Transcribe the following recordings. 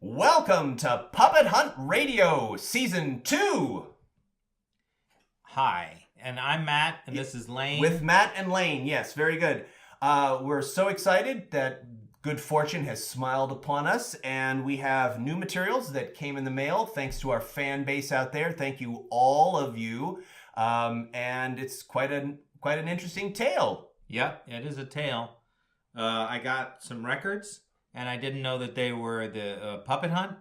Welcome to Puppet Hunt Radio, Season 2. Hi, and I'm Matt, and this is Lane. With Matt and Lane, yes, very good. We're so excited that good fortune has smiled upon us, and we have new materials that came in the mail thanks to our fan base out there. Thank you, all of you. And it's quite an interesting tale. Yep, it is a tale. I got some records, and I didn't know that they were the Puppet Hunt,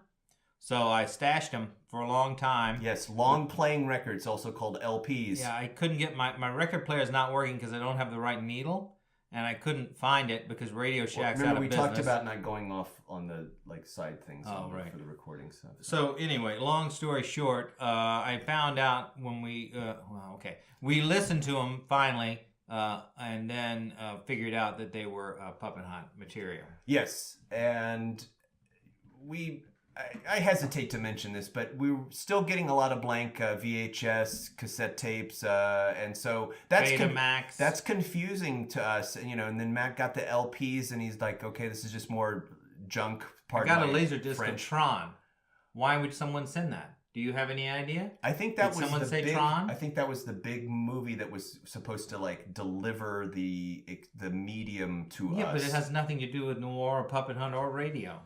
so I stashed them for a long time. Yes, long playing records, also called LPs. Yeah, I couldn't get my record player is not working because I don't have the right needle, and I couldn't find it because Radio Shack's out of business. Remember we talked about not going off on the side things for the recording stuff. So anyway, long story short, I found out when we listened to them finally. And then figured out that they were Puppet Hunt material. Yes, and I hesitate to mention this, but we were still getting a lot of blank VHS cassette tapes, and so that's confusing to us. And then Matt got the LPs, and he's like, "Okay, this is just more junk." I got a Laserdisc of Tron. Why would someone send that? Do you have any idea? I think that Tron? I think that was the big movie that was supposed to deliver the medium to us. Yeah, but it has nothing to do with noir or Puppet Hunt or radio.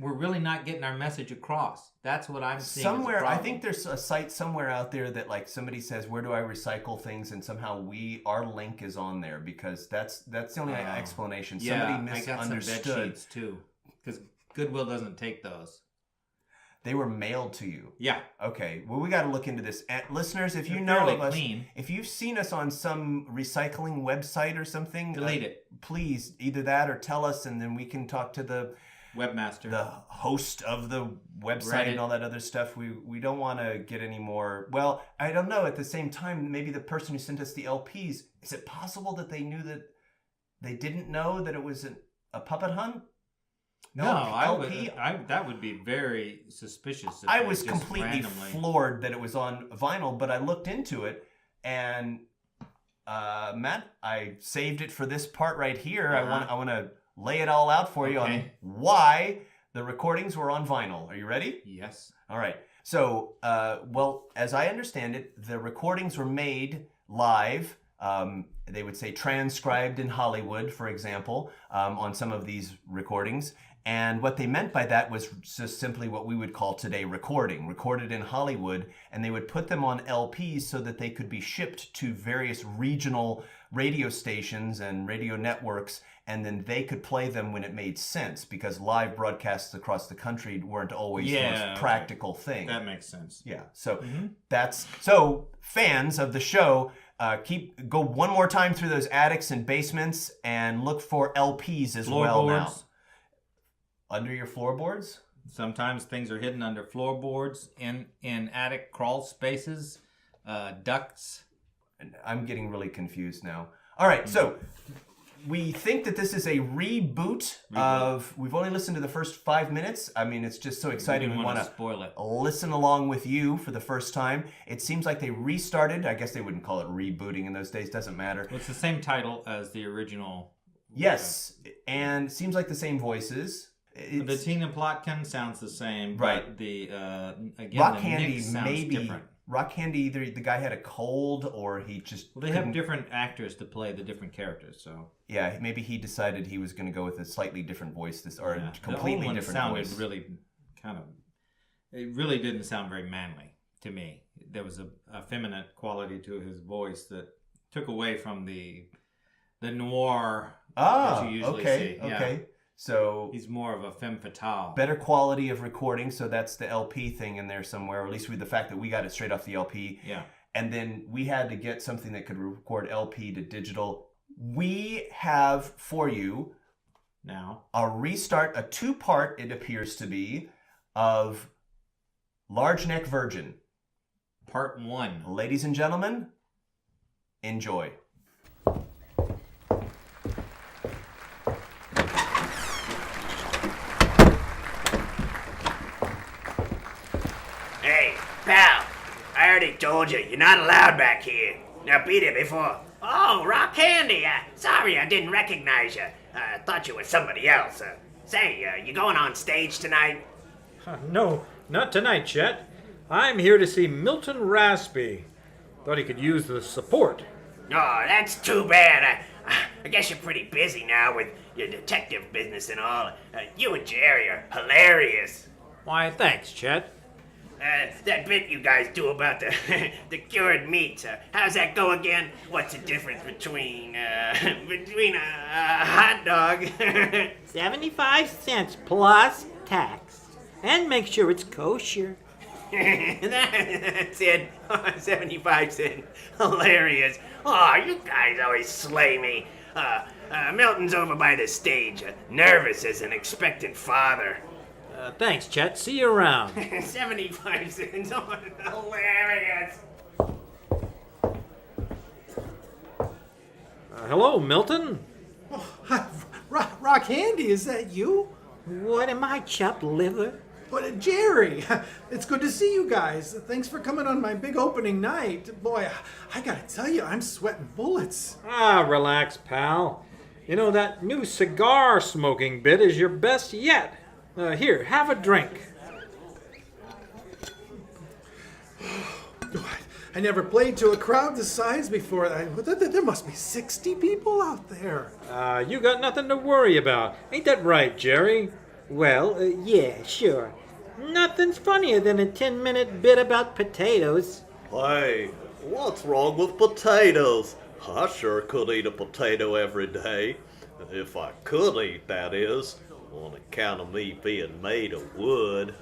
We're really not getting our message across. That's what I'm seeing. Somewhere, I think there's a site somewhere out there that somebody says, "Where do I recycle things?" And somehow our link is on there because that's the only explanation. Somebody misunderstood. I got some bed sheets too, because Goodwill doesn't take those. They were mailed to you. Yeah. Okay. Well, we got to look into this. Listeners, if you know of us, if you've seen us on some recycling website or something, delete it. Please, either that or tell us, and then we can talk to the webmaster, the host of the website, and all that other stuff. We don't want to get any more. Well, I don't know. At the same time, maybe the person who sent us the LPs, is it possible that they knew that they didn't know that it was a Puppet Hunt? No, that would be very suspicious. I was completely floored that it was on vinyl, but I looked into it, and Matt, I saved it for this part right here. I want to lay it all out for you on why the recordings were on vinyl. Are you ready? Yes. All right. So, as I understand it, the recordings were made live. They would say transcribed in Hollywood, for example, on some of these recordings. And what they meant by that was just simply what we would call today recorded in Hollywood, and they would put them on LPs so that they could be shipped to various regional radio stations and radio networks, and then they could play them when it made sense, because live broadcasts across the country weren't always the most practical thing. That makes sense. Yeah, so fans of the show, go one more time through those attics and basements and look for LPs as well now. Under your floorboards? Sometimes things are hidden under floorboards, in attic crawl spaces, ducts. I'm getting really confused now. All right, so we think that this is a reboot of... We've only listened to the first 5 minutes. I mean, it's just so exciting. We want to spoil it. Listen along with you for the first time. It seems like they restarted. I guess they wouldn't call it rebooting in those days. Doesn't matter. Well, it's the same title as the original. Yes, and it seems like the same voices. The Tina Plotkin sounds the same, right? But the Rock the Candy sounds different. Rock Candy, either the guy had a cold or he just... Well, they have different actors to play the different characters, so... Yeah, maybe he decided he was going to go with a slightly different voice, a completely different voice. It really didn't sound very manly to me. There was a effeminate quality to his voice that took away from the noir that you usually see. Okay. So he's more of a femme fatale. Better quality of recording, so that's the LP thing in there somewhere, or at least with the fact that we got it straight off the LP. Yeah. And then we had to get something that could record LP to digital. We have for you now a restart, a 2-part, it appears to be, of Large Neck Virgin. Part 1. Ladies and gentlemen, enjoy. Pal, I already told you, you're not allowed back here. Now beat it before... Oh, Rock Candy, sorry I didn't recognize you. Thought you were somebody else. Say, you going on stage tonight? No, not tonight, Chet. I'm here to see Milton Raspy. Thought he could use the support. Oh, that's too bad. I guess you're pretty busy now with your detective business and all. You and Jerry are hilarious. Why, thanks, Chet. That bit you guys do about the the cured meat. How's that go again? What's the difference between a hot dog? 75 cents plus tax. And make sure it's kosher. That's it. 75 cents. Hilarious. Oh, you guys always slay me. Milton's over by the stage, nervous as an expectant father. Thanks, Chet. See you around. 75 cents. Oh, hilarious. Hello, Milton. Rock Handy, is that you? What am I, chopped liver? But Jerry, it's good to see you guys. Thanks for coming on my big opening night. Boy, I gotta tell you, I'm sweating bullets. Relax, pal. You know, that new cigar smoking bit is your best yet. Here, have a drink. I never played to a crowd this size before. There must be 60 people out there. You got nothing to worry about. Ain't that right, Jerry? Well, yeah, sure. Nothing's funnier than a 10-minute bit about potatoes. Hey, what's wrong with potatoes? I sure could eat a potato every day. If I could eat, that is, on account of me being made of wood.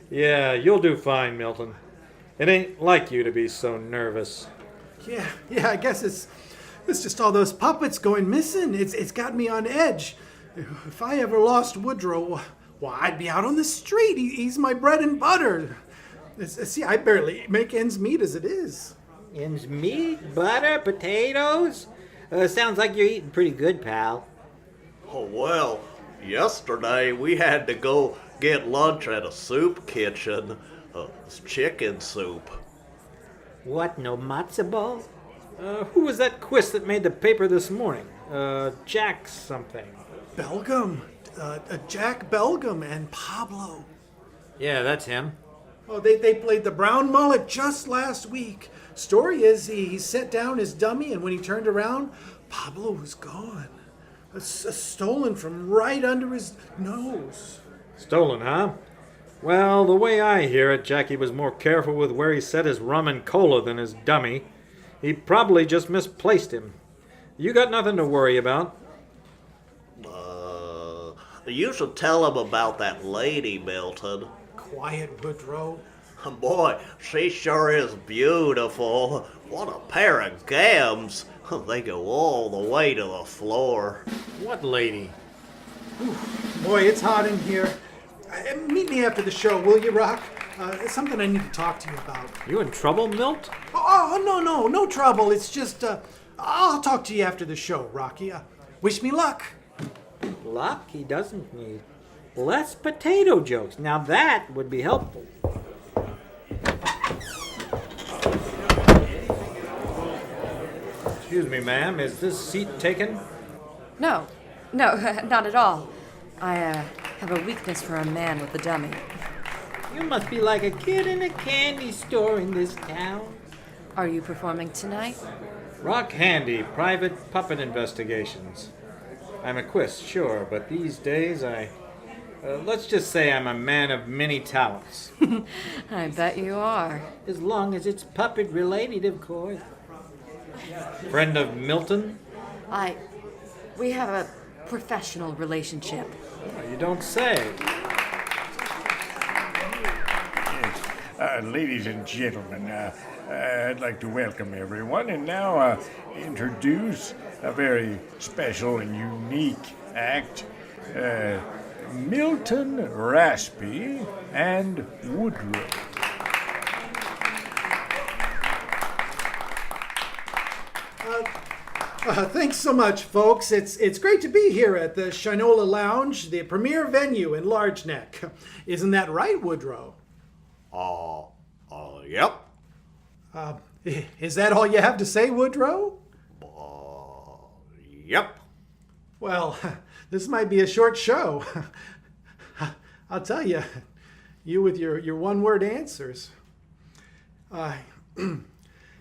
Yeah, you'll do fine, Milton. It ain't like you to be so nervous. Yeah, I guess it's just all those puppets going missing. It's got me on edge. If I ever lost Woodrow, well, I'd be out on the street. He's my bread and butter. See, I barely make ends meet as it is. Ends meat, butter, potatoes? Sounds like you're eating pretty good, pal. Oh, well, yesterday we had to go get lunch at a soup kitchen. It's chicken soup. What, no matzo ball? Who was that quist that made the paper this morning? Jack something. Belgium. Jack Belgium and Pablo. Yeah, that's him. Oh, they played the brown mullet just last week. Story is he set down his dummy, and when he turned around, Pablo was gone. Stolen from right under his nose. Stolen, huh? Well, the way I hear it, Jackie was more careful with where he set his rum and cola than his dummy. He probably just misplaced him. You got nothing to worry about. You should tell him about that lady, Milton. Quiet, Woodrow. Boy, she sure is beautiful. What a pair of gams. They go all the way to the floor. What lady? Boy, it's hot in here. Meet me after the show, will you, Rock? It's something I need to talk to you about. You in trouble, Milt? Oh, no trouble. It's just, I'll talk to you after the show, Rocky. Wish me luck. Luck he doesn't need. Less potato jokes. Now that would be helpful. Excuse me, ma'am. Is this seat taken? No, not at all. I have a weakness for a man with a dummy. You must be like a kid in a candy store in this town. Are you performing tonight? Rock Handy, Private Puppet Investigations. I'm a quist, sure, but these days let's just say I'm a man of many talents. I bet you are. As long as it's puppet related, of course. Friend of Milton? We have a professional relationship. You don't say. Ladies and gentlemen, I'd like to welcome everyone and now introduce a very special and unique act, Milton Raspy and Woodrow. Thanks so much, folks. It's great to be here at the Shinola Lounge, the premier venue in Large Neck. Isn't that right, Woodrow? Yep. Is that all you have to say, Woodrow? Yep. Well, this might be a short show. I'll tell you, you with your one-word answers.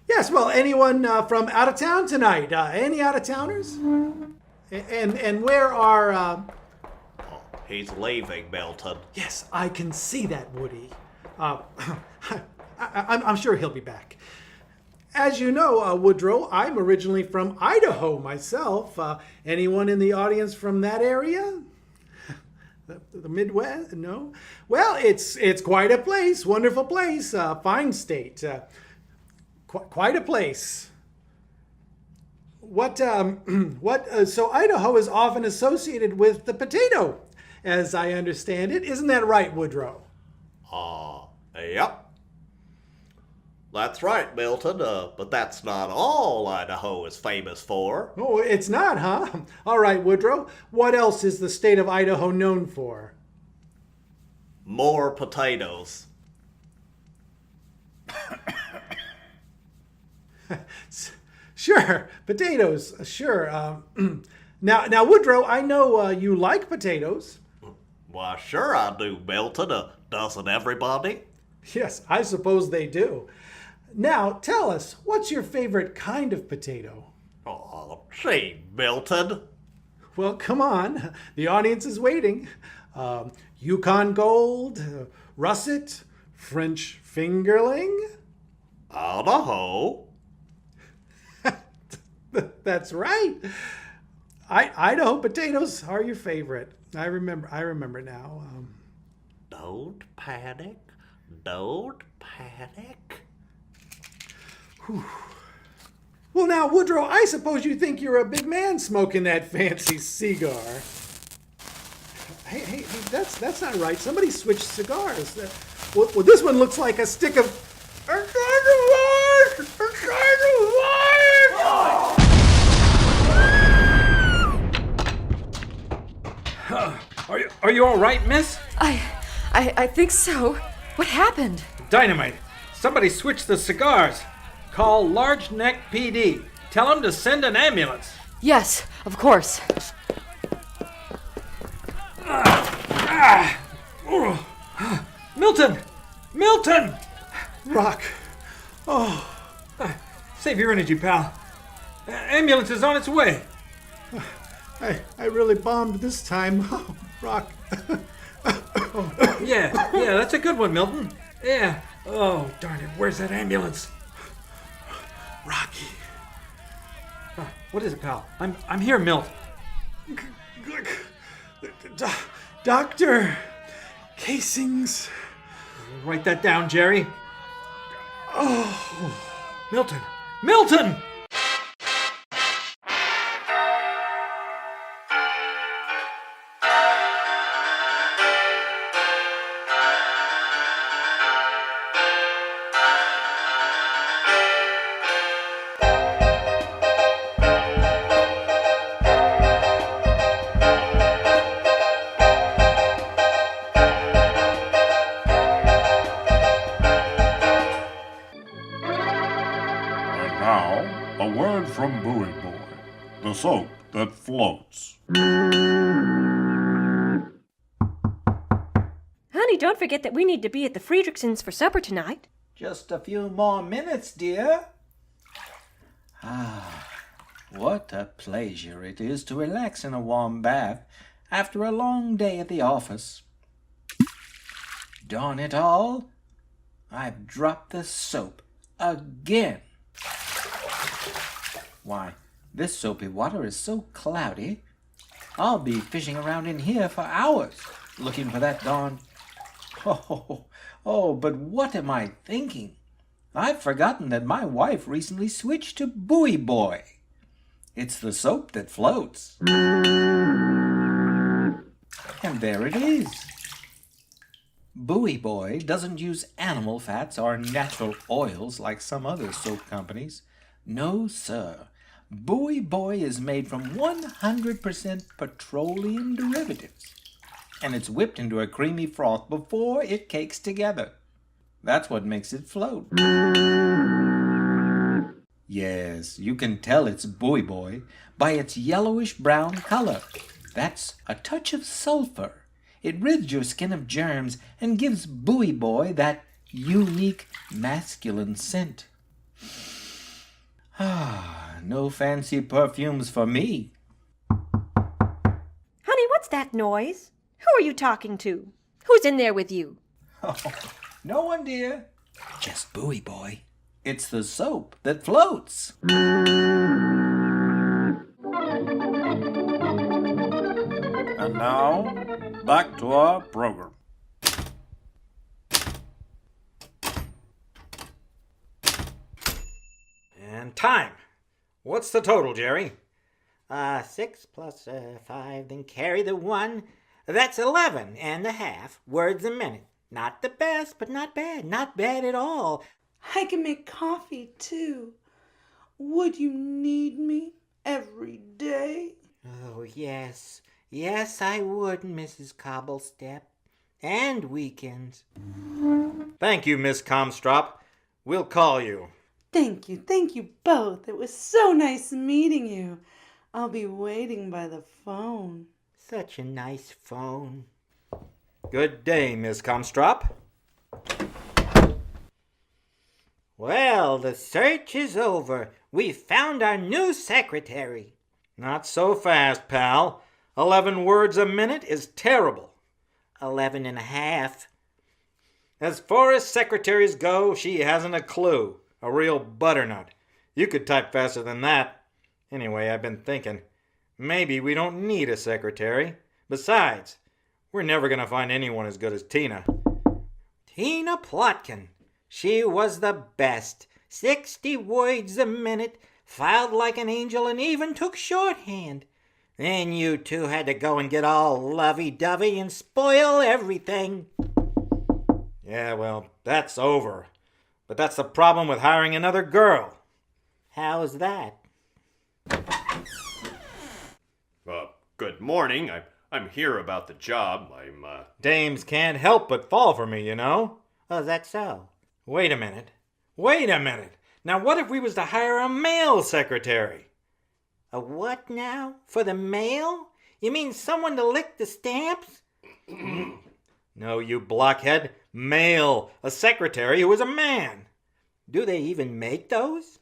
Yes, well, anyone from out of town tonight? Any out-of-towners? And where are... He's leaving, Milton. Yes, I can see that, Woody. I'm sure he'll be back. As you know, Woodrow, I'm originally from Idaho myself. Anyone in the audience from that area? The Midwest? No? Well, it's quite a place, wonderful place, fine state. Quite a place. So Idaho is often associated with the potato, as I understand it. Isn't that right, Woodrow? Yep. That's right, Milton, but that's not all Idaho is famous for. Oh, it's not, huh? All right, Woodrow. What else is the state of Idaho known for? More potatoes. Sure, potatoes, sure. Now, Woodrow, I know you like potatoes. Why, sure I do, Milton. Doesn't everybody? Yes, I suppose they do. Now, tell us, what's your favorite kind of potato? Oh, gee, Milton. Well, come on. The audience is waiting. Yukon Gold, Russet, French Fingerling. Idaho. That's right. Idaho potatoes are your favorite. I remember now. Don't panic. Don't panic. Whew. Well, now, Woodrow, I suppose you think you're a big man smoking that fancy cigar. Hey, that's not right. Somebody switched cigars. Well, this one looks like a stick of... Are you all right, miss? I think so. What happened? Dynamite. Somebody switched the cigars. Call Large Neck PD. Tell them to send an ambulance. Yes, of course. Milton! Milton! Rock. Oh. Save your energy, pal. Ambulance is on its way. I really bombed this time. Oh, Rock. Yeah, that's a good one, Milton. Yeah. Oh, darn it. Where's that ambulance? Rocky. What is it, pal? I'm here, Milt. Doctor. Casings. Write that down, Jerry. Oh. Milton! Milton! From Buoy Boy, the soap that floats. Honey, don't forget that we need to be at the Friedrichsons for supper tonight. Just a few more minutes, dear. What a pleasure it is to relax in a warm bath after a long day at the office. Darn it all, I've dropped the soap again. Why, this soapy water is so cloudy, I'll be fishing around in here for hours, looking for that darn... Oh, but what am I thinking? I've forgotten that my wife recently switched to Buoy Boy. It's the soap that floats. And there it is. Buoy Boy doesn't use animal fats or natural oils like some other soap companies. No, sir. Buoy Boy is made from 100% petroleum derivatives, and it's whipped into a creamy froth before it cakes together. That's what makes it float. Yes, you can tell it's Buoy Boy by its yellowish-brown color. That's a touch of sulfur It rids your skin of germs and gives Buoy Boy that unique masculine scent. Ah, no fancy perfumes for me. Honey, what's that noise? Who are you talking to? Who's in there with you? No one, dear. Just Buoy Boy. It's the soap that floats. And now, back to our program. And time. What's the total, Jerry? 6 plus 5, then carry the 1. That's 11.5 words a minute. Not the best, but not bad. Not bad at all. I can make coffee, too. Would you need me every day? Oh, yes. Yes, I would, Mrs. Cobblestep. And weekends. Thank you, Miss Comstrop. We'll call you. Thank you both. It was so nice meeting you. I'll be waiting by the phone. Such a nice phone. Good day, Miss Comstrop. Well, the search is over. We found our new secretary. Not so fast, pal. 11 words a minute is terrible. 11.5. As far as secretaries go, she hasn't a clue. A real butternut. You could type faster than that. Anyway, I've been thinking, maybe we don't need a secretary. Besides, we're never going to find anyone as good as Tina. Tina Plotkin. She was the best. 60 words a minute, filed like an angel, and even took shorthand. Then you two had to go and get all lovey-dovey and spoil everything. Yeah, well, that's over. But that's the problem with hiring another girl. How's that? Good morning. I'm here about the job. Dames can't help but fall for me, you know. Oh, that's so? Wait a minute. Now, what if we was to hire a male secretary? A what now? For the mail? You mean someone to lick the stamps? No, you blockhead. Male. A secretary who is a man. Do they even make those?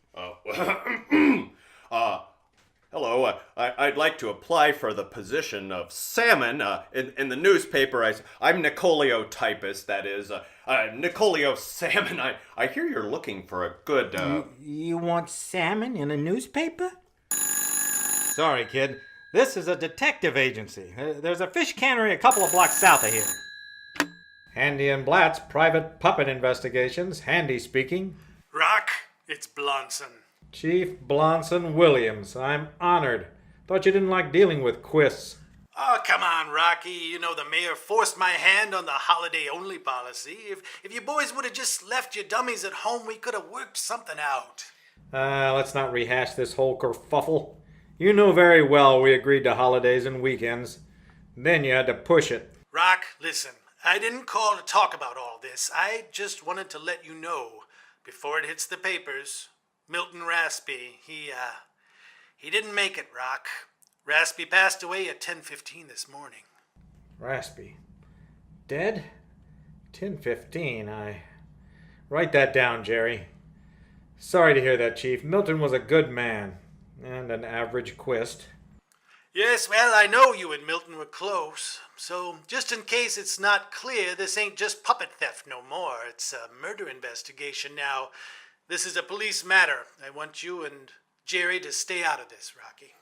Hello. I'd like to apply for the position of Salmon. In the newspaper, I'm Nicolio typist, that is. Nicolio Salmon. I hear you're looking for a good... You want salmon in a newspaper? Sorry, kid. This is a detective agency. There's a fish cannery a couple of blocks south of here. Handy and Blatt's private puppet investigations. Handy speaking. Rock, it's Blonson. Chief Blonson Williams. I'm honored. Thought you didn't like dealing with quists. Oh, come on, Rocky. You know the mayor forced my hand on the holiday-only policy. If you boys would have just left your dummies at home, we could have worked something out. Let's not rehash this whole kerfuffle. You know very well we agreed to holidays and weekends. Then you had to push it. Rock, listen. I didn't call to talk about all this. I just wanted to let you know, before it hits the papers, Milton Raspy, he didn't make it, Rock. Raspy passed away at 10:15 this morning. Raspy? Dead? 10:15, I... Write that down, Jerry. Sorry to hear that, Chief. Milton was a good man. And an average quist. Yes, well, I know you and Milton were close. So, just in case it's not clear, this ain't just puppet theft no more. It's a murder investigation now. This is a police matter. I want you and Jerry to stay out of this, Rocky.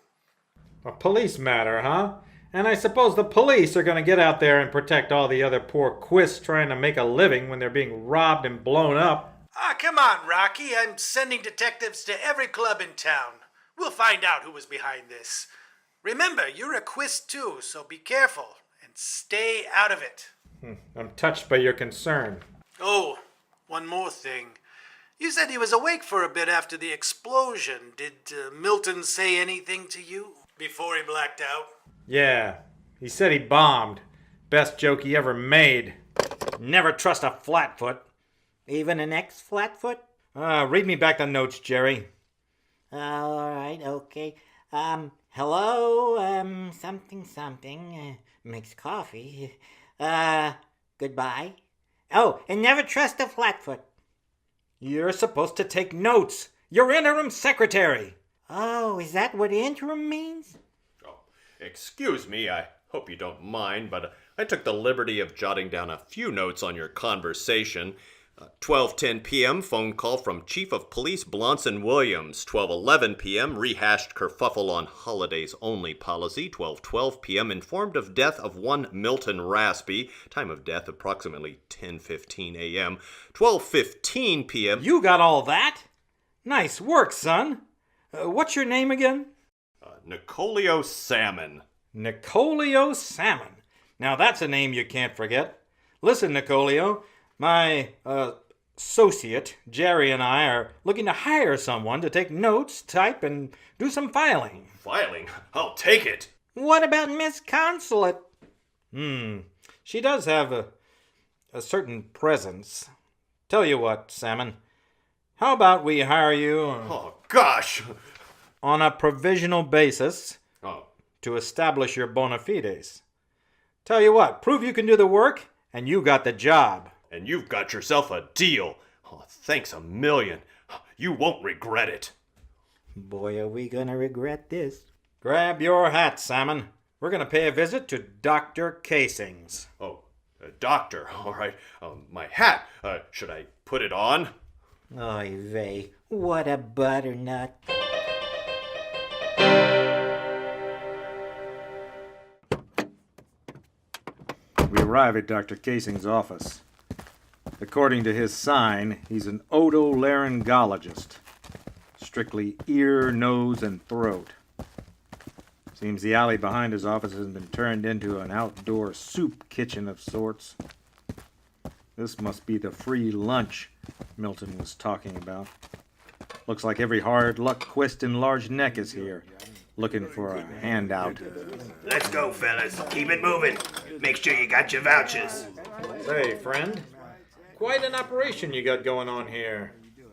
A police matter, huh? And I suppose the police are going to get out there and protect all the other poor quists trying to make a living when they're being robbed and blown up. Ah, come on, Rocky. I'm sending detectives to every club in town. We'll find out who was behind this. Remember, you're a quist too, so be careful and stay out of it. I'm touched by your concern. Oh, one more thing. You said he was awake for a bit after the explosion. Did Milton say anything to you before he blacked out? Yeah, he said he bombed. Best joke he ever made. Never trust a flatfoot. Even an ex-flatfoot? Read me back the notes, Jerry. All right, okay. Hello, something, makes coffee. Goodbye. Oh, and never trust a flatfoot. You're supposed to take notes. You're interim secretary. Oh, is that what interim means? Oh, excuse me, I hope you don't mind, but I took the liberty of jotting down a few notes on your conversation. 12:10 p.m., phone call from Chief of Police Blonson Williams. 12:11 p.m., rehashed kerfuffle on holidays only policy. 12:12 p.m., informed of death of one Milton Raspy. Time of death approximately 10:15 a.m. 12:15 p.m. You got all that? Nice work, son. What's your name again? Nicolio Salmon. Nicolio Salmon. Now that's a name you can't forget. Listen, Nicolio, my associate, Jerry, and I are looking to hire someone to take notes, type, and do some filing. Filing? I'll take it. What about Miss Consulate? She does have a certain presence. Tell you what, Salmon, how about we hire you Oh, gosh! on a provisional basis Oh. to establish your bona fides? Tell you what, prove you can do the work, and you got the job. And you've got yourself a deal. Oh, thanks a million. You won't regret it. Boy, are we gonna regret this. Grab your hat, Salmon. We're going to pay a visit to Dr. Casings. Oh, doctor, all right. My hat, should I put it on? Oy vey, what a butternut. We arrive at Dr. Casing's office. According to his sign, he's an otolaryngologist. Strictly ear, nose, and throat. Seems the alley behind his office has been turned into an outdoor soup kitchen of sorts. This must be the free lunch Milton was talking about. Looks like every hard luck quist in Large Neck is here, looking for a handout. Let's go, fellas. Keep it moving. Make sure you got your vouchers. Say, friend, quite an operation you got going on here.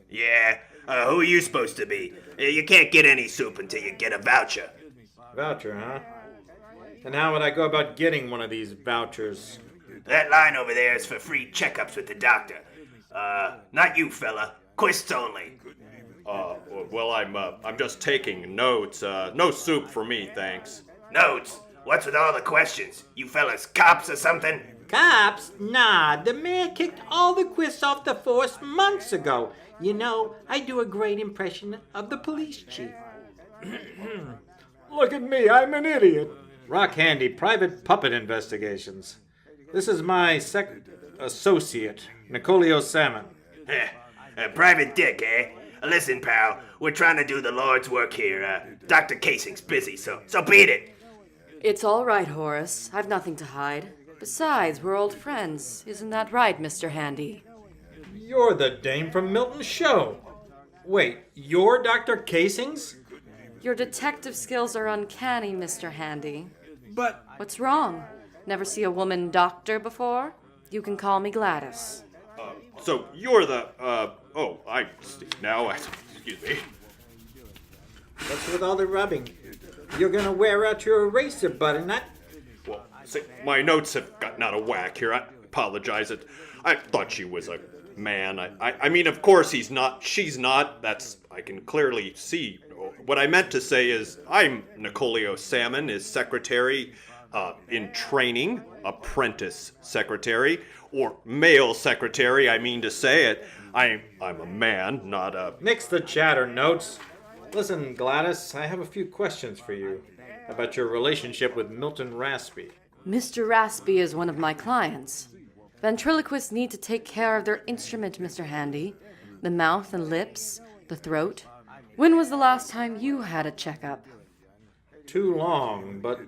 Yeah, who are you supposed to be? You can't get any soup until you get a voucher. Voucher, huh? And how would I go about getting one of these vouchers? That line over there is for free checkups with the doctor. Not you, fella. Quists only. Well, I'm just taking notes. No soup for me, thanks. Notes? What's with all the questions? You fellas cops or something? Cops? Nah, the mayor kicked all the quiz off the force months ago. You know, I do a great impression of the police chief. Look at me, I'm an idiot. Rock handy, private puppet investigations. This is my associate, Nicolio Salmon. Private Dick, eh? Listen, pal, we're trying to do the Lord's work here. Dr. Casing's busy, so beat it. It's all right, Horace. I've nothing to hide. Besides, we're old friends. Isn't that right, Mr. Handy? You're the dame from Milton's show. Wait, you're Dr. Casings? Your detective skills are uncanny, Mr. Handy. But... What's wrong? Never see a woman doctor before? You can call me Gladys. So you're the, I see now. Excuse me. What's with all the rubbing? You're gonna wear out your eraser, butternut. Well, see, my notes have gotten out of whack here. I apologize. I thought she was a man. I mean, of course she's not. That's, I can clearly see. What I meant to say is, I'm Nicolio Salmon, his secretary, in training, apprentice secretary, or male secretary, I mean to say it. I'm a man, not a... Nix the chatter, Notes. Listen, Gladys, I have a few questions for you about your relationship with Milton Raspy. Mr. Raspy is one of my clients. Ventriloquists need to take care of their instrument, Mr. Handy. The mouth and lips, the throat. When was the last time you had a checkup? Too long, but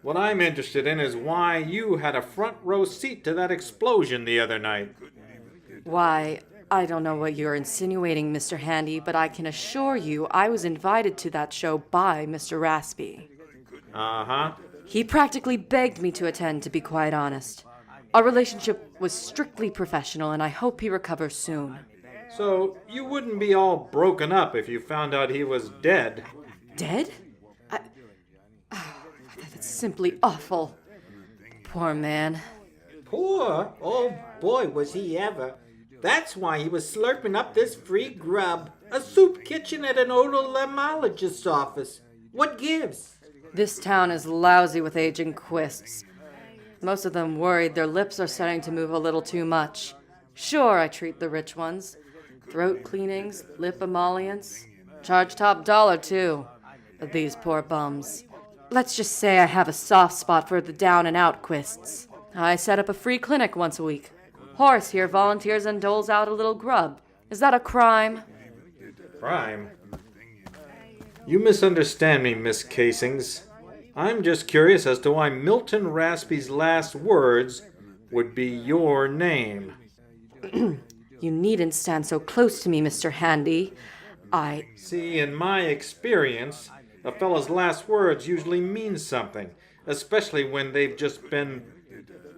what I'm interested in is why you had a front row seat to that explosion the other night. Why, I don't know what you're insinuating, Mr. Handy, but I can assure you I was invited to that show by Mr. Raspy. Uh-huh. He practically begged me to attend, to be quite honest. Our relationship was strictly professional, and I hope he recovers soon. So, you wouldn't be all broken up if you found out he was dead. Dead? That's simply awful. Poor man. Poor? Oh boy, was he ever. That's why he was slurping up this free grub. A soup kitchen at an otolaryngologist's office. What gives? This town is lousy with aging quists. Most of them worried their lips are starting to move a little too much. Sure, I treat the rich ones. Throat cleanings, lip emollients. Charge top dollar, too. But these poor bums. Let's just say I have a soft spot for the down-and-out quists. I set up a free clinic once a week. Horace here volunteers and doles out a little grub. Is that a crime? Crime? You misunderstand me, Miss Casings. I'm just curious as to why Milton Raspy's last words would be your name. You needn't stand so close to me, Mr. Handy. See, in my experience, a fellow's last words usually mean something, especially when they've just been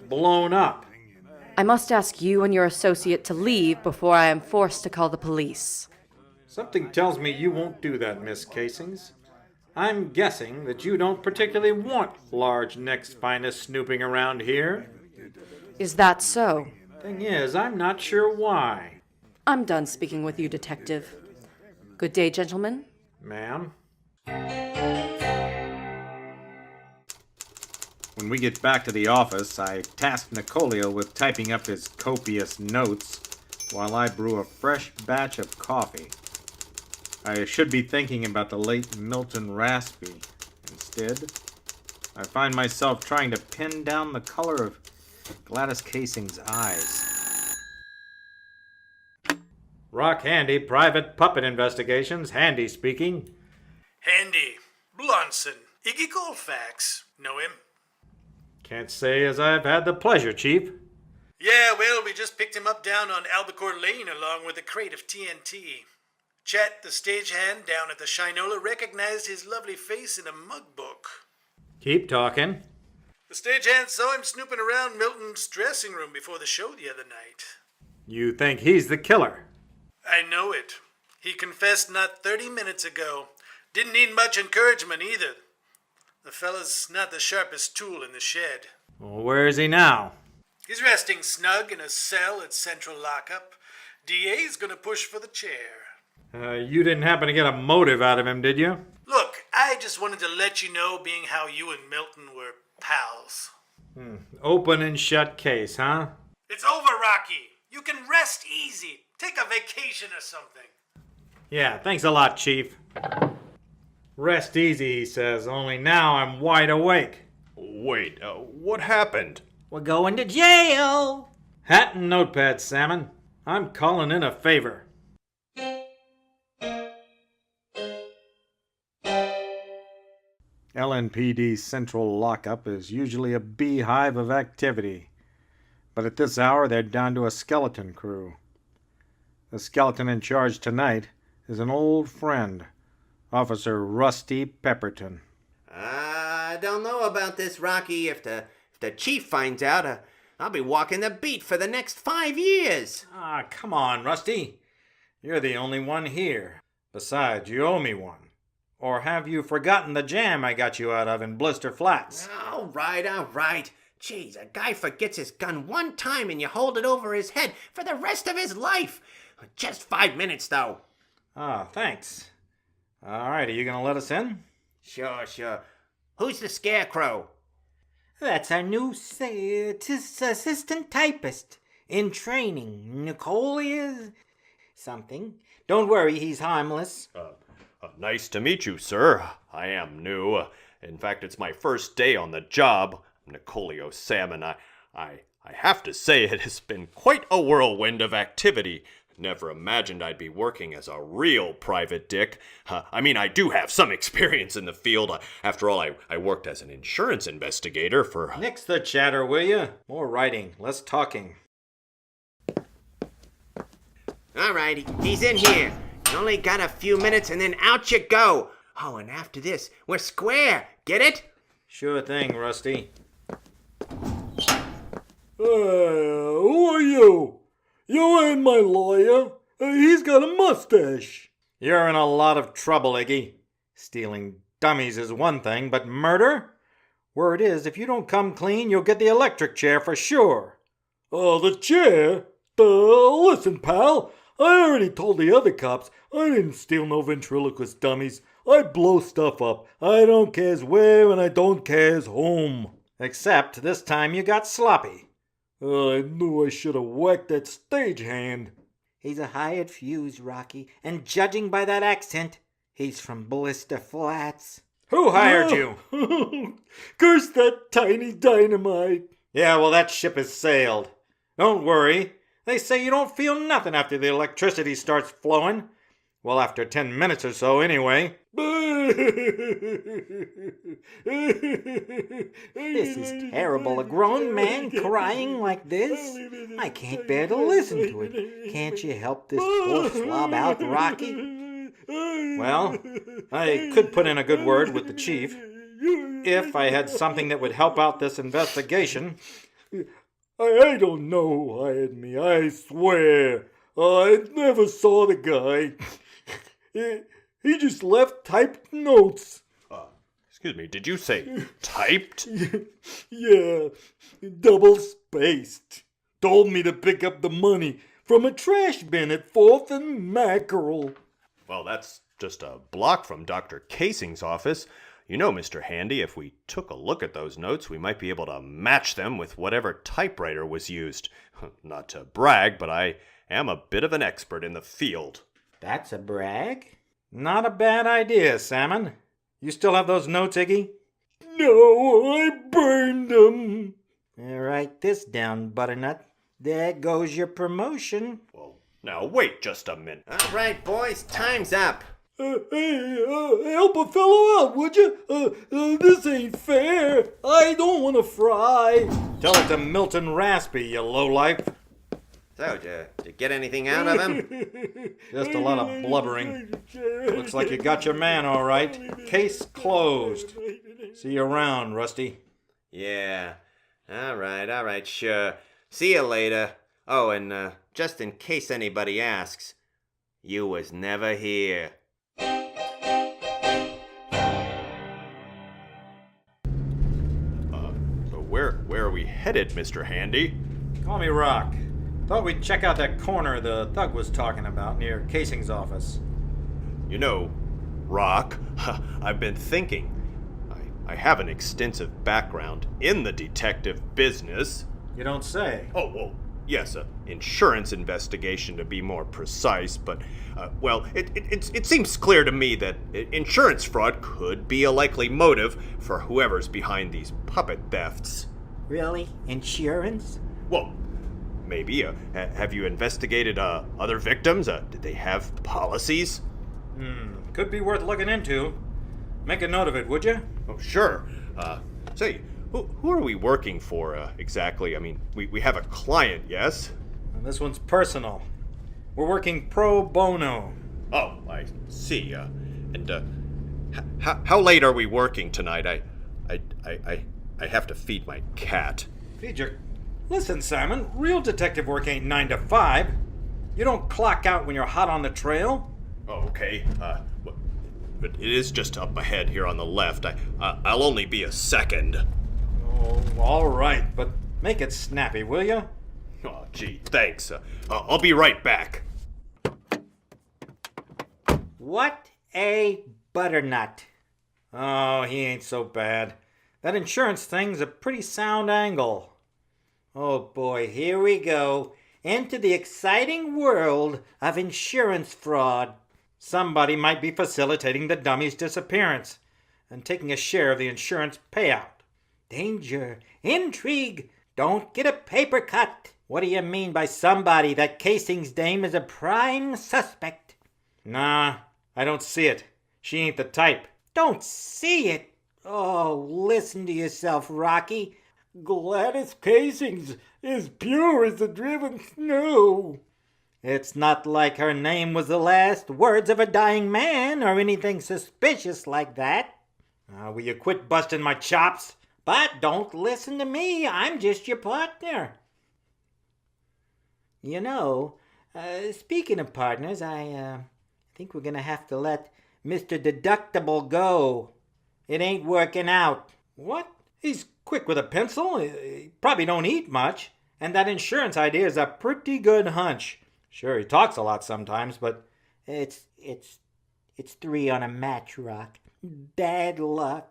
blown up. I must ask you and your associate to leave before I am forced to call the police. Something tells me you won't do that, Miss Casings. I'm guessing that you don't particularly want large neck's finest snooping around here. Is that so? Thing is, I'm not sure why. I'm done speaking with you, Detective. Good day, gentlemen. Ma'am? When we get back to the office, I task Nicolio with typing up his copious notes while I brew a fresh batch of coffee. I should be thinking about the late Milton Raspy. Instead, I find myself trying to pin down the color of Gladys Casing's eyes. Rock Handy, Private Puppet Investigations. Handy speaking. Handy. Blunson. Iggy Colfax. Know him? Can't say as I've had the pleasure, Chief. Yeah, well, we just picked him up down on Albacore Lane along with a crate of TNT. Chet, the stagehand down at the Shinola, recognized his lovely face in a mug book. Keep talking. The stagehand saw him snooping around Milton's dressing room before the show the other night. You think he's the killer? I know it. He confessed not 30 minutes ago. Didn't need much encouragement either. The fella's not the sharpest tool in the shed. Well, where is he now? He's resting snug in a cell at Central Lockup. DA's gonna push for the chair. You didn't happen to get a motive out of him, did you? Look, I just wanted to let you know, being how you and Milton were pals. Open and shut case, huh? It's over, Rocky. You can rest easy. Take a vacation or something. Yeah, thanks a lot, Chief. Rest easy, he says, only now I'm wide awake. Wait, what happened? We're going to jail. Hat and notepad, Salmon. I'm calling in a favor. LNPD's central lockup is usually a beehive of activity, but at this hour they're down to a skeleton crew. The skeleton in charge tonight is an old friend, Officer Rusty Pepperton. I don't know about this, Rocky. If the chief finds out, I'll be walking the beat for the next 5 years. Ah, come on, Rusty. You're the only one here. Besides, you owe me one. Or have you forgotten the jam I got you out of in Blister Flats? All right. Jeez, a guy forgets his gun one time and you hold it over his head for the rest of his life. Just 5 minutes, though. Ah, thanks. All right, are you going to let us in? Sure. Who's the scarecrow? That's our new assistant typist in training. Nicolio something. Don't worry, he's harmless. Nice to meet you, sir. I am new. In fact, it's my first day on the job. Nicolio Salmon. I have to say it has been quite a whirlwind of activity. Never imagined I'd be working as a real private dick. I do have some experience in the field. After all, I worked as an insurance investigator for... Nix the chatter, will you? More writing, less talking. All right, he's in here. You only got a few minutes and then out you go. Oh, and after this, we're square. Get it? Sure thing, Rusty. Who are you? You ain't my lawyer. He's got a mustache. You're in a lot of trouble, Iggy. Stealing dummies is one thing, but murder? Word is, if you don't come clean, you'll get the electric chair for sure. The chair? Listen, pal, I already told the other cops I didn't steal no ventriloquist dummies. I blow stuff up. I don't cares where and I don't cares whom. Except this time you got sloppy. I knew I should have whacked that stagehand. He's a hired fuse, Rocky, and judging by that accent, he's from Blister Flats. Who hired you? Curse that tiny dynamite. Yeah, well, that ship has sailed. Don't worry. They say you don't feel nothing after the electricity starts flowing. Well, after 10 minutes or so, anyway. This is terrible. A grown man crying like this? I can't bear to listen to it. Can't you help this poor slob out, Rocky? Well, I could put in a good word with the chief. If I had something that would help out this investigation. I don't know who hired me, I swear. I never saw the guy. He just left typed notes. Excuse me, did you say typed? Yeah, double-spaced. Told me to pick up the money from a trash bin at 4th and Mackerel. Well, that's just a block from Dr. Casing's office. You know, Mr. Handy, if we took a look at those notes, we might be able to match them with whatever typewriter was used. Not to brag, but I am a bit of an expert in the field. That's a brag. Not a bad idea, Salmon. You still have those notes, Iggy? No, I burned them. Write this down, Butternut. There goes your promotion. Well, now wait just a minute. All right, boys, time's up. Help a fellow out, would you? This ain't fair. I don't want to fry. Tell it to Milton Raspy, you lowlife. So, did you get anything out of him? Just a lot of blubbering. Looks like you got your man all right. Case closed. See you around, Rusty. Yeah. All right, sure. See you later. Oh, and just in case anybody asks, you was never here. So where are we headed, Mr. Handy? Call me Rock. Thought we'd check out that corner the thug was talking about near Casing's office. You know, Rock, I've been thinking. I have an extensive background in the detective business. You don't say. Oh, well, yes, insurance investigation to be more precise, but, well, it seems clear to me that insurance fraud could be a likely motive for whoever's behind these puppet thefts. Really? Insurance? Well, maybe. Have you investigated other victims? Did they have policies? Could be worth looking into. Make a note of it, would you? Oh, sure. Say, who are we working for exactly? I mean, we have a client, yes? And this one's personal. We're working pro bono. Oh, I see. And how late are we working tonight? I have to feed my cat. Feed your... Listen, Simon, real detective work ain't 9 to 5. You don't clock out when you're hot on the trail. Oh, okay. But it is just up ahead here on the left. I'll only be a second. Oh, all right, but make it snappy, will you? Oh, gee, thanks. I'll be right back. What a butternut. Oh, he ain't so bad. That insurance thing's a pretty sound angle. Oh boy, here we go. Into the exciting world of insurance fraud. Somebody might be facilitating the dummy's disappearance and taking a share of the insurance payout. Danger, intrigue, don't get a paper cut. What do you mean by somebody? That Casing's dame is a prime suspect. Nah, I don't see it. She ain't the type. Don't see it? Oh, listen to yourself, Rocky. Gladys Casing's as pure as the driven snow. It's not like her name was the last words of a dying man or anything suspicious like that. Will you quit busting my chops? But don't listen to me. I'm just your partner. You know, speaking of partners, I think we're going to have to let Mr. Deductible go. It ain't working out. What? He's quick with a pencil. He probably don't eat much. And that insurance idea is a pretty good hunch. Sure, he talks a lot sometimes, but It's 3 on a match, Rock. Bad luck.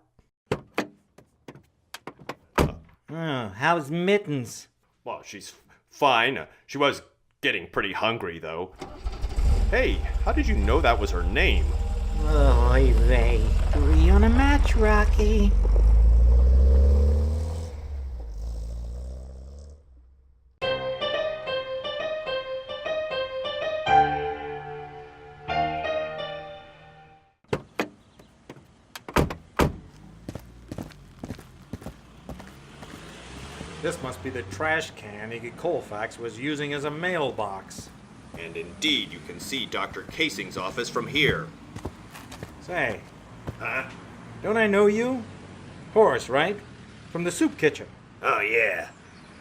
How's Mittens? Well, she's fine. She was getting pretty hungry, though. Hey, how did you know that was her name? Oy vey. 3 on a match, Rocky. this must be the trash can Iggy Colfax was using as a mailbox. And indeed, you can see Dr. Casing's office from here. Say, Huh? don't I know you? Horace, right? From the soup kitchen. Oh, yeah.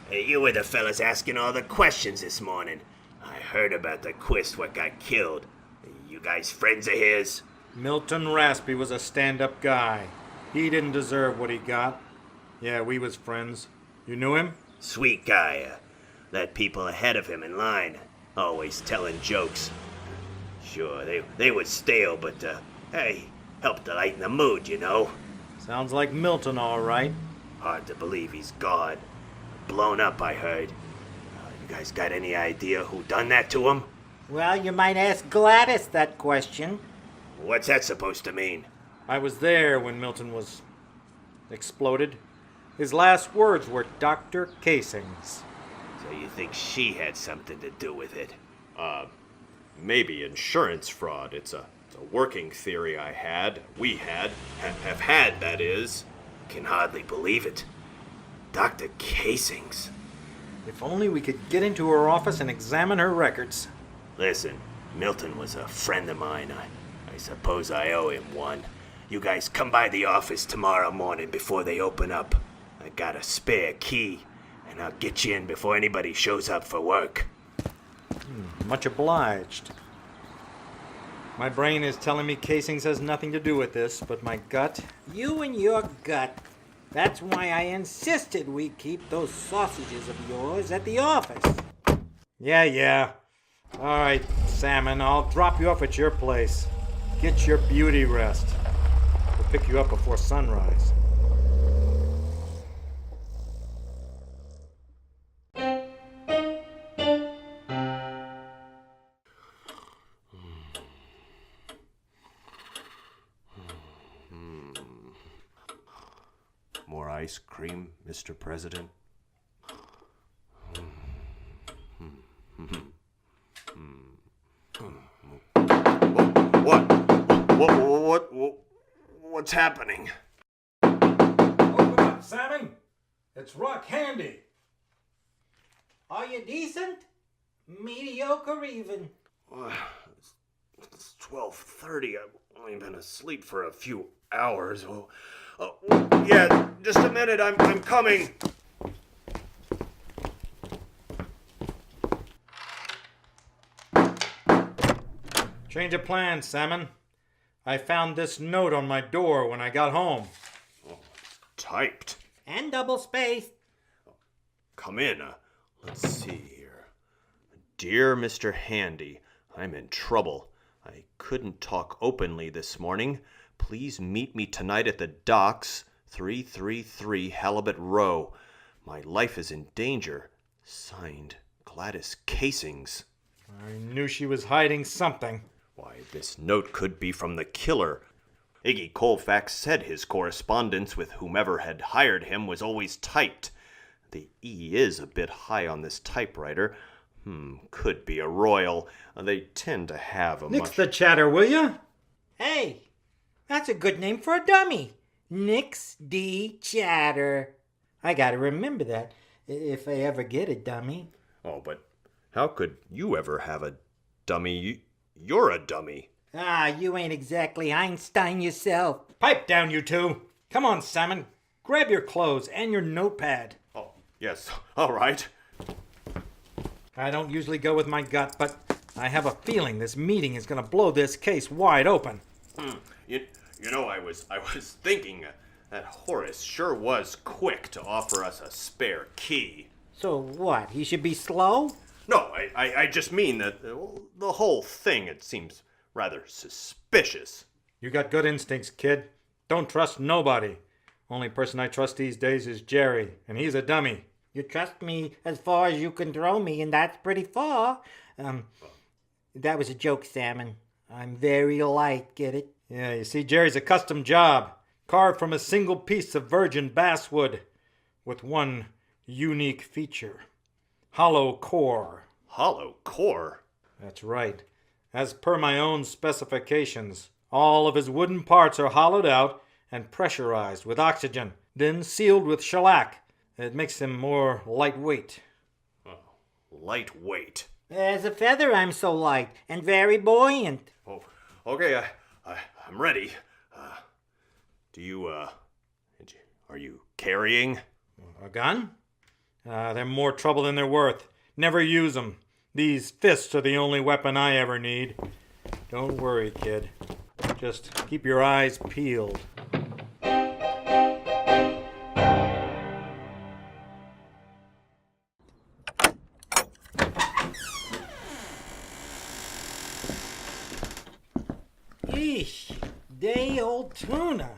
Hey, you were the fellas asking all the questions this morning. I heard about the quist what got killed. You guys friends of his? Milton Raspy was a stand-up guy. He didn't deserve what he got. Yeah, we was friends. You knew him? Sweet guy. Let people ahead of him in line. Always telling jokes. Sure, they was stale, but, hey, helped to lighten the mood, you know. Sounds like Milton, all right. Hard to believe he's gone. Blown up, I heard. You guys got any idea who done that to him? Well, you might ask Gladys that question. What's that supposed to mean? I was there when Milton was exploded. His last words were Dr. Casing's. So you think she had something to do with it? Maybe insurance fraud. It's a working theory we have had, that is. Can hardly believe it. Dr. Casing's. If only we could get into her office and examine her records. Listen, Milton was a friend of mine. I suppose I owe him one. You guys come by the office tomorrow morning before they open up. I got a spare key, and I'll get you in before anybody shows up for work. Much obliged. My brain is telling me Casings has nothing to do with this, but my gut... You and your gut. That's why I insisted we keep those sausages of yours at the office. Yeah. All right, Salmon, I'll drop you off at your place. Get your beauty rest. We'll pick you up before sunrise. More ice cream, Mr. President? What's happening? Open up, Salmon. It's Rock Handy. Are you decent? Mediocre even. It's 12:30. I've only been asleep for a few hours. Yeah, just a minute. I'm coming. Change of plans, Salmon. I found this note on my door when I got home. Typed. And double-spaced. Come in. Let's see here. Dear Mr. Handy, I'm in trouble. I couldn't talk openly this morning. Please meet me tonight at the docks, 333 Halibut Row. My life is in danger. Signed, Gladys Casings. I knew she was hiding something. Why, this note could be from the killer. Iggy Colfax said his correspondence with whomever had hired him was always typed. The E is a bit high on this typewriter. Could be a royal. They tend to have a Nix the chatter, will ya? Hey, that's a good name for a dummy. Nix D. Chatter. I gotta remember that if I ever get a dummy. Oh, but how could you ever have a dummy? You're a dummy. You ain't exactly Einstein yourself. Pipe down, you two. Come on, Salmon. Grab your clothes and your notepad. Oh, yes. All right. I don't usually go with my gut, but I have a feeling this meeting is going to blow this case wide open. You know, I was thinking that Horace sure was quick to offer us a spare key. So what? He should be slow? No, I just mean that the whole thing, it seems rather suspicious. You got good instincts, kid. Don't trust nobody. Only person I trust these days is Jerry, and he's a dummy. You trust me as far as you can throw me, and that's pretty far. That was a joke, Salmon. I'm very light, get it? Yeah, you see, Jerry's a custom job, carved from a single piece of virgin basswood, with one unique feature. Hollow core. Hollow core? That's right. As per my own specifications, all of his wooden parts are hollowed out and pressurized with oxygen, then sealed with shellac. It makes him more lightweight. Oh, lightweight. As a feather, I'm so light and very buoyant. Oh, okay, I'm ready. Are you carrying? A gun? They're more trouble than they're worth. Never use them. These fists are the only weapon I ever need. Don't worry, kid. Just keep your eyes peeled. Eesh, day old tuna.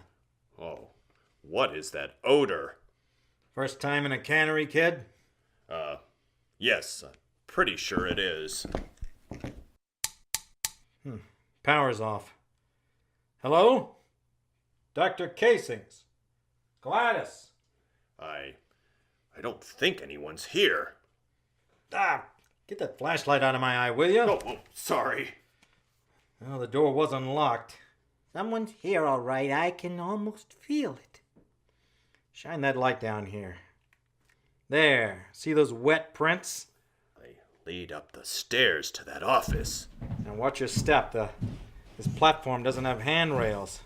Oh, what is that odor? First time in a cannery, kid? Yes, pretty sure it is. Power's off. Hello? Dr. Casings. Gladys. I don't think anyone's here. Get that flashlight out of my eye, will you? Oh, sorry. Well, the door was unlocked. Someone's here, all right. I can almost feel it. Shine that light down here. There. See those wet prints? They lead up the stairs to that office. Now watch your step. This platform doesn't have handrails.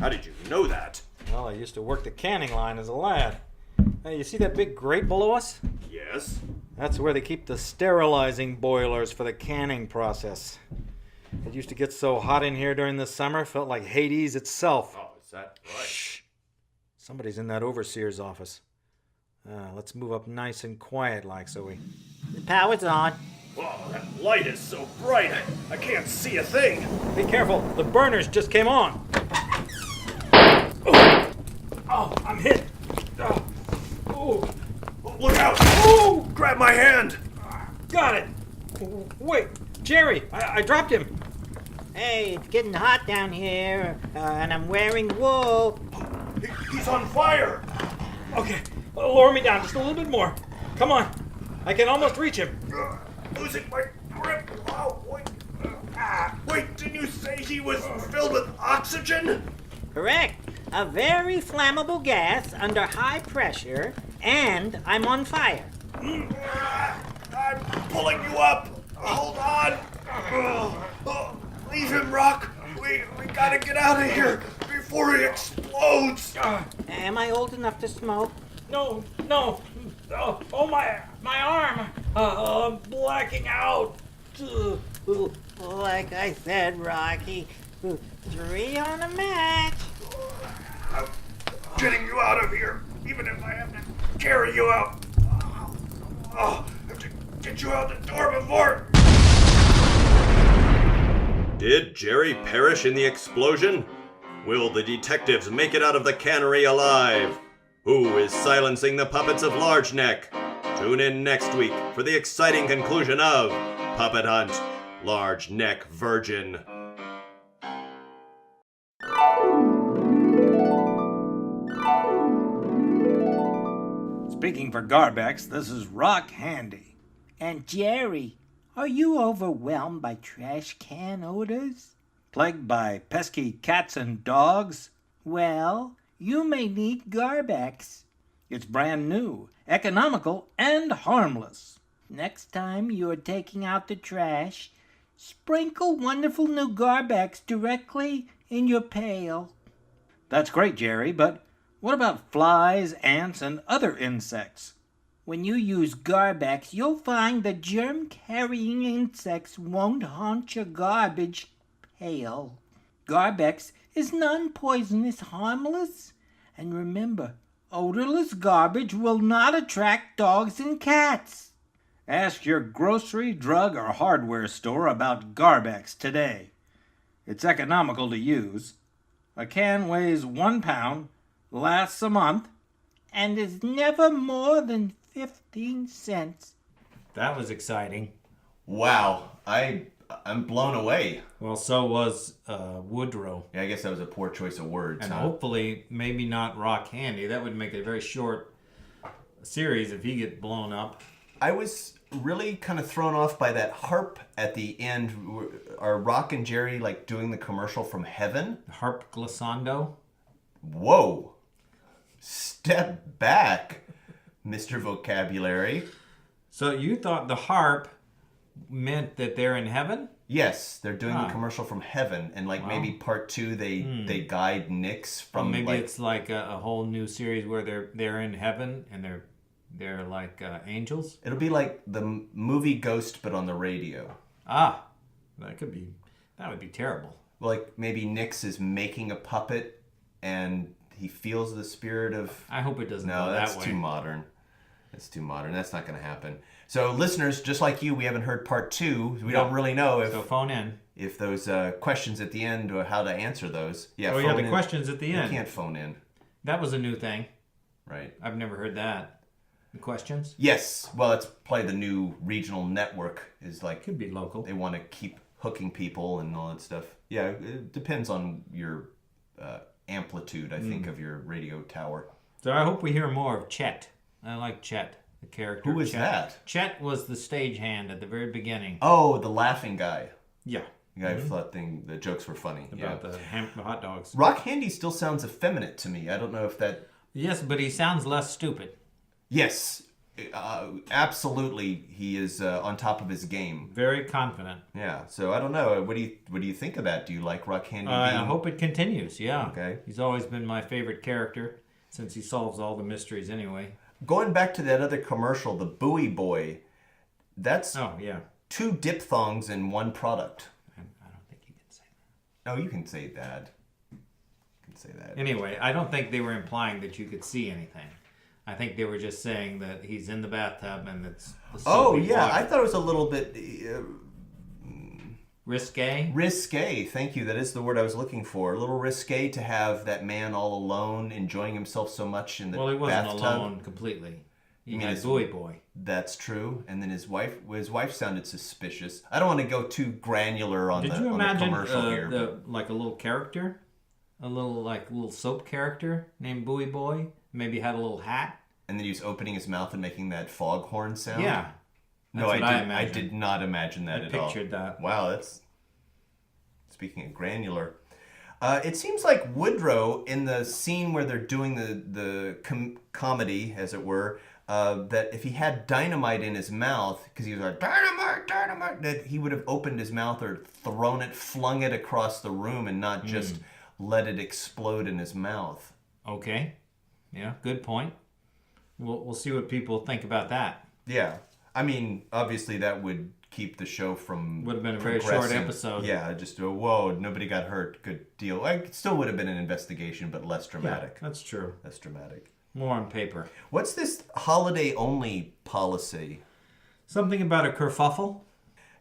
How did you know that? Well, I used to work the canning line as a lad. Hey, you see that big grate below us? Yes. That's where they keep the sterilizing boilers for the canning process. It used to get so hot in here during the summer, felt like Hades itself. Oh, is that right? Shh. Somebody's in that overseer's office. Let's move up nice and quiet like so we... The power's on. Whoa, that light is so bright. I can't see a thing. Be careful. The burners just came on. Oh, I'm hit. Oh. Look out. Oh, grab my hand. Got it. Wait, Jerry, I dropped him. Hey, it's getting hot down here, and I'm wearing wool. He's on fire. Okay, lower me down just a little bit more. Come on. I can almost reach him. Losing my grip. Oh, wait. Wait, didn't you say he was filled with oxygen? Correct. A very flammable gas under high pressure, and I'm on fire. I'm pulling you up. Hold on. Leave him, Rock. We gotta get out of here before he explodes. Am I old enough to smoke? No. Oh, my arm. I'm blacking out. Like I said, Rocky, 3 on a match. I'm getting you out of here, even if I have to carry you out. I have to get you out the door before. Did Jerry perish in the explosion? Will the detectives make it out of the cannery alive? Who is silencing the puppets of Large Neck? Tune in next week for the exciting conclusion of Puppet Hunt, Large Neck Virgin. Speaking for Garbex, this is Rock Handy. And Jerry, are you overwhelmed by trash can odors? Plagued by pesky cats and dogs? Well, you may need Garbex. It's brand new, economical, and harmless. Next time you're taking out the trash, sprinkle wonderful new Garbex directly in your pail. That's great, Jerry, but what about flies, ants, and other insects? When you use Garbex, you'll find the germ-carrying insects won't haunt your garbage pail. Garbex is non-poisonous, harmless, and remember, Odorless garbage will not attract dogs and cats. Ask your grocery, drug, or hardware store about Garbex today. It's economical to use. A can weighs 1 pound, lasts a month, and is never more than 15 cents. That was exciting. Wow, I'm blown away. Well, so was Woodrow. Yeah, I guess that was a poor choice of words. And huh? hopefully, maybe not Rock Handy. That would make it a very short series if he gets blown up. I was really kind of thrown off by that harp at the end. Are Rock and Jerry like doing the commercial from heaven? Harp glissando? Whoa. Step back, Mr. Vocabulary. So you thought the harp meant that they're in heaven? Yes, they're doing the commercial from heaven, and like maybe part 2 they guide Nix from. Well, maybe like, it's like a whole new series where they're in heaven and they're like angels. It'll be like the movie Ghost, but on the radio. Ah, that would be terrible. Like maybe Nix is making a puppet, and he feels the spirit of. I hope it doesn't No, go that's that way. too modern. That's too modern. That's not going to happen. So, listeners, just like you, we haven't heard part 2. We don't really know if. So phone in. If those questions at the end or how to answer those. Yeah. Oh yeah, the questions at the you end. You can't phone in. That was a new thing. Right. I've never heard that. The questions? Yes. Well, it's probably the new regional network. Is like could be local. They want to keep hooking people and all that stuff. Yeah, it depends on your amplitude, I think, of your radio tower. So I hope we hear more of Chet. I like Chet, the character. Who is that? Chet was the stagehand at the very beginning. Oh, the laughing guy. Yeah. The guy who thought the jokes were funny. About the hot dogs. Rock Handy still sounds effeminate to me. I don't know if that... Yes, but he sounds less stupid. Yes. Absolutely. He is on top of his game. Very confident. Yeah. So I don't know. What do you think of that? Do you like Rock Handy? I hope it continues. Yeah. Okay. He's always been my favorite character since he solves all the mysteries anyway. Going back to that other commercial, the Bowie Boy, that's 2 diphthongs in one product. I don't think you can say that. Oh, you can say that. You can say that. Anyway, I don't think they were implying that you could see anything. I think they were just saying that he's in the bathtub and it's the soapy water. I thought it was a little bit... risque? Risque, thank you. That is the word I was looking for. A little risque to have that man all alone, enjoying himself so much in the bathtub. Well, he wasn't alone completely. He had Bowie Boy. That's true. And then his wife sounded suspicious. I don't want to go too granular on the commercial here. Did you imagine like a little character? A little soap character named Bowie Boy? Maybe had a little hat? And then he was opening his mouth and making that foghorn sound? Yeah. No, I did not imagine that at all. I pictured that. Wow, that's... Speaking of granular. It seems like Woodrow, in the scene where they're doing the comedy, as it were, that if he had dynamite in his mouth, because he was like, dynamite, dynamite, that he would have opened his mouth or thrown it, flung it across the room and not just let it explode in his mouth. Okay. Yeah, good point. We'll see what people think about that. Yeah. I mean, obviously that would keep the show from would have been a very short episode. Yeah, just whoa, nobody got hurt, good deal. It still would have been an investigation, but less dramatic. Yeah, that's true. Less dramatic. More on paper. What's this holiday only policy? Something about a kerfuffle?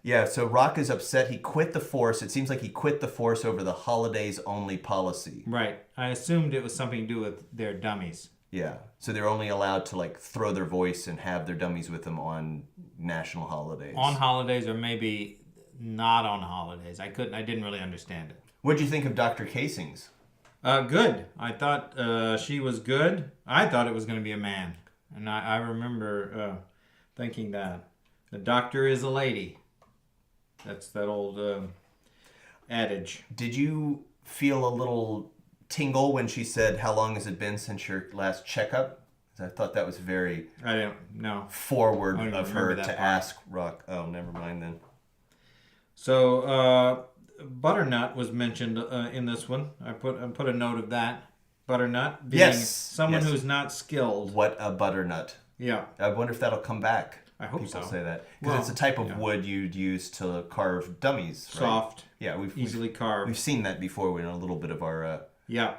Yeah, so Rock is upset. He quit the force. It seems like he quit the force over the holidays only policy. Right. I assumed it was something to do with their dummies. Yeah. So they're only allowed to like throw their voice and have their dummies with them on national holidays. On holidays or maybe not on holidays. I didn't really understand it. What'd you think of Dr. Casings? Good. I thought she was good. I thought it was going to be a man. And I remember thinking that. The doctor is a lady. That's that old adage. Did you feel a little tingle when she said, "How long has it been since your last checkup?" I thought that was very forward of her to ask Rock. Oh, never mind then. So Butternut was mentioned in this one. I put a note of that. Butternut being someone who's not skilled. What a butternut. Yeah. I wonder if that'll come back. I hope People so. say that. Because it's a type of wood you'd use to carve dummies. Right? Soft. Yeah, we've easily carved. We've seen that before in a little bit of our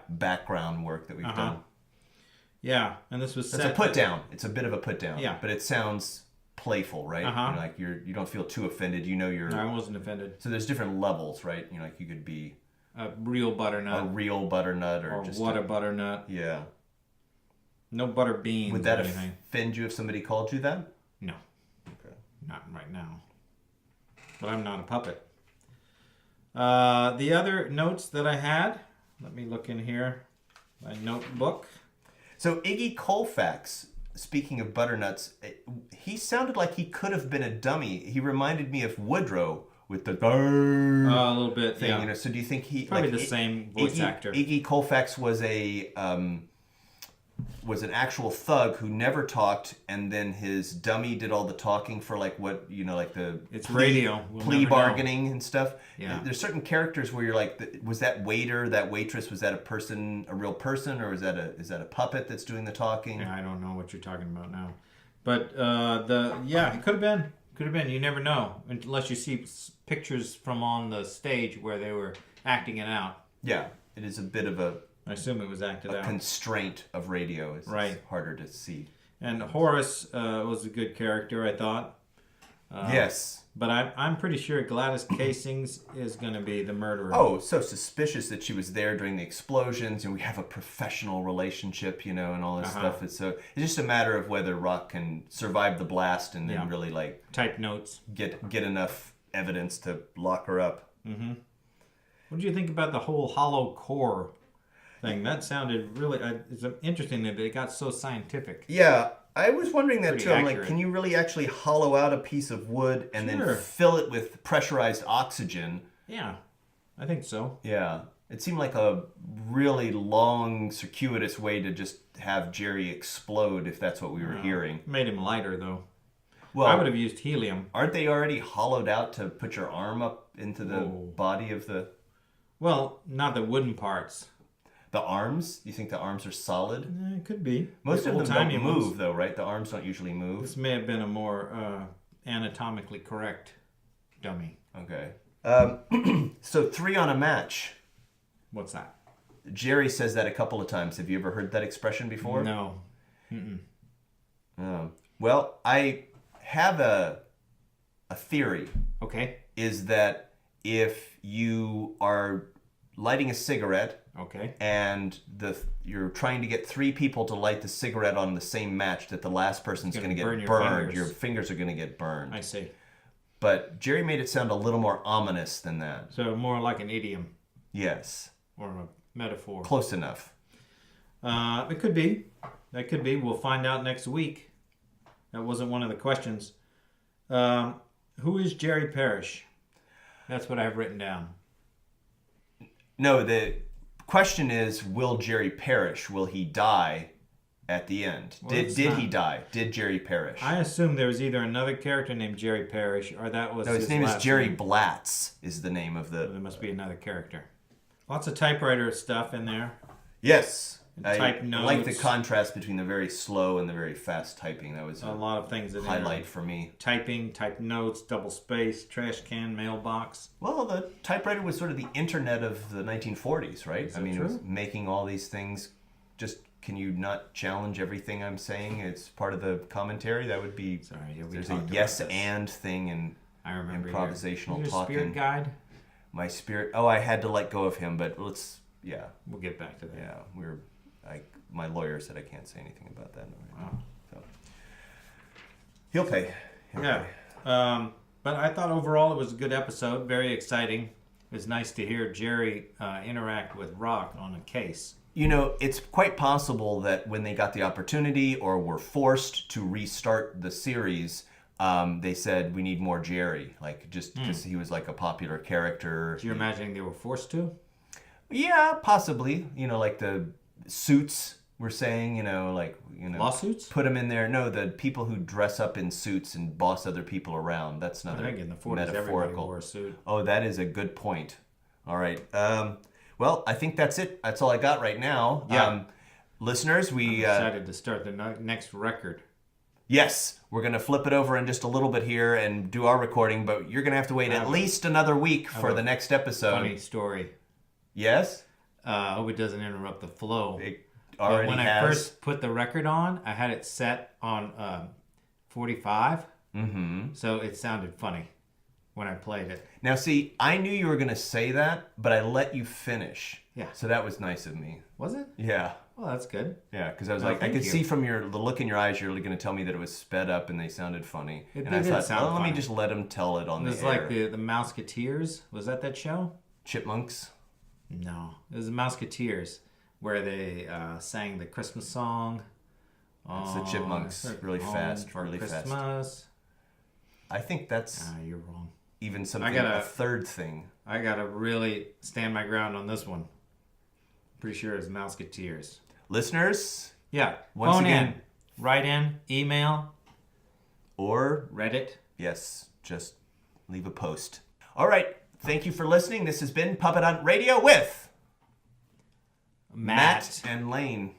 background work that we've done. Yeah, and this was It's a put down. It's a bit of a put down. Yeah. But it sounds playful, right? Uh-huh. You don't feel too offended. You know you're. No, I wasn't offended. So there's different levels, right? Like you could be a real butternut, or just what a butternut. Yeah. No butter beans. Would that or anything. offend you if somebody called you that? No. Okay. Not right now. But I'm not a puppet. The other notes that I had. Let me look in here. My notebook. So Iggy Colfax, speaking of butternuts, he sounded like he could have been a dummy. He reminded me of Woodrow with the a little bit thing. Yeah. You know, so do you think he probably the same voice actor? Iggy Colfax was was an actual thug who never talked, and then his dummy did all the talking for like the radio plea bargaining and stuff. Yeah. There's certain characters where you're like, was that waiter, that waitress, was that a real person, or is that a puppet that's doing the talking? Yeah, I don't know what you're talking about now, but it could have been. You never know unless you see pictures from on the stage where they were acting it out. Yeah, it is a bit of I assume it was acted out. Constraint of radio. It's harder to see. And Horace was a good character, I thought. Yes. But I'm pretty sure Gladys Casings is going to be the murderer. Oh, so suspicious that she was there during the explosions, and we have a professional relationship, and all this stuff. It's just a matter of whether Rock can survive the blast and then really type notes, get enough evidence to lock her up. Mm-hmm. What did you think about the whole hollow core thing? That sounded really it's interesting that it got so scientific. Yeah, I was wondering that Pretty too. I'm accurate. like, can you really actually hollow out a piece of wood and then fill it with pressurized oxygen? Yeah, I think so. Yeah, it seemed like a really long, circuitous way to just have Jerry explode, if that's what we were hearing. Made him lighter though. Well, I would have used helium. Aren't they already hollowed out to put your arm up into the body of the... Well, not the wooden parts. The arms? You think the arms are solid? It could be. Most of them don't move, though, right? The arms don't usually move. This may have been a more anatomically correct dummy. Okay. So 3 on a match. What's that? Jerry says that a couple of times. Have you ever heard that expression before? No. Mm-mm. Oh. Well, I have a theory. Okay. Is that if you are lighting a cigarette, okay, and you're trying to get 3 people to light the cigarette on the same match, that the last person's going to get burned. Your fingers are going to get burned. I see. But Jerry made it sound a little more ominous than that. So more like an idiom. Yes. Or a metaphor. Close enough. It could be. That could be. We'll find out next week. That wasn't one of the questions. Who is Jerry Parrish? That's what I've written down. No, the question is, will Jerry perish? Will he die at the end? Well, did he die? Did Jerry perish? I assume there was either another character named Jerry Parrish, or that was his name is Jerry Blatz is the name of the... So there must be another character. Lots of typewriter stuff in there. Yes. Type notes. I like the contrast between the very slow and the very fast typing. That was a lot of things in highlight for me. Typing, type notes, double space, trash can, mailbox. Well, the typewriter was sort of the internet of the 1940s, right? Is that true? It was making all these things. Just, can you not challenge everything I'm saying? It's part of the commentary. That would be... Sorry, there's a yes and thing in I remember improvisational your talking. spirit guide? My spirit... Oh, I had to let go of him, but let's... Yeah. We'll get back to that. Yeah, my lawyer said I can't say anything about that. Wow. So he'll pay. But I thought overall it was a good episode. Very exciting. It was nice to hear Jerry interact with Rock on a case. It's quite possible that when they got the opportunity or were forced to restart the series, they said, we need more Jerry. Like, just because he was like a popular character. Do you imagine they were forced to? Yeah, possibly. Like the Suits were saying, lawsuits? Put them in there. No, the people who dress up in suits and boss other people around. That's another I think in the 40s metaphorical. everybody wore a suit. Oh, that is a good point. All right. Well, I think that's it. That's all I got right now. Yeah. Listeners, I'm excited to start the next record. Yes, we're going to flip it over in just a little bit here and do our recording, but you're going to have to wait at least another week for the next episode. Funny story. Yes? I hope it doesn't interrupt the flow. already when has. I first put the record on, I had it set on 45. Mm-hmm. So it sounded funny when I played it. Now, see, I knew you were going to say that, but I let you finish. Yeah. So that was nice of me. Was it? Yeah. Well, that's good. Yeah, because I was No, like, I thank could you. see from the look in your eyes, you're going to tell me that it was sped up and they sounded funny. It and I did thought, sound well, let me funny. just let him tell it on It the was air. like the Mouseketeers. Was that show? Chipmunks? No. It was the Mouseketeers where they sang the Christmas song. It's the Chipmunks. Really Home fast. for Really fast. Christmas. I think that's You're wrong. even something, gotta- a third thing. I gotta really stand my ground on this one. Pretty sure it's Mouseketeers. Listeners? Yeah. Once Phone again. in. Write in. Email. Or, Reddit. yes, just leave a post. All right. Thank you for listening. This has been Puppet Hunt Radio with Matt and Lane.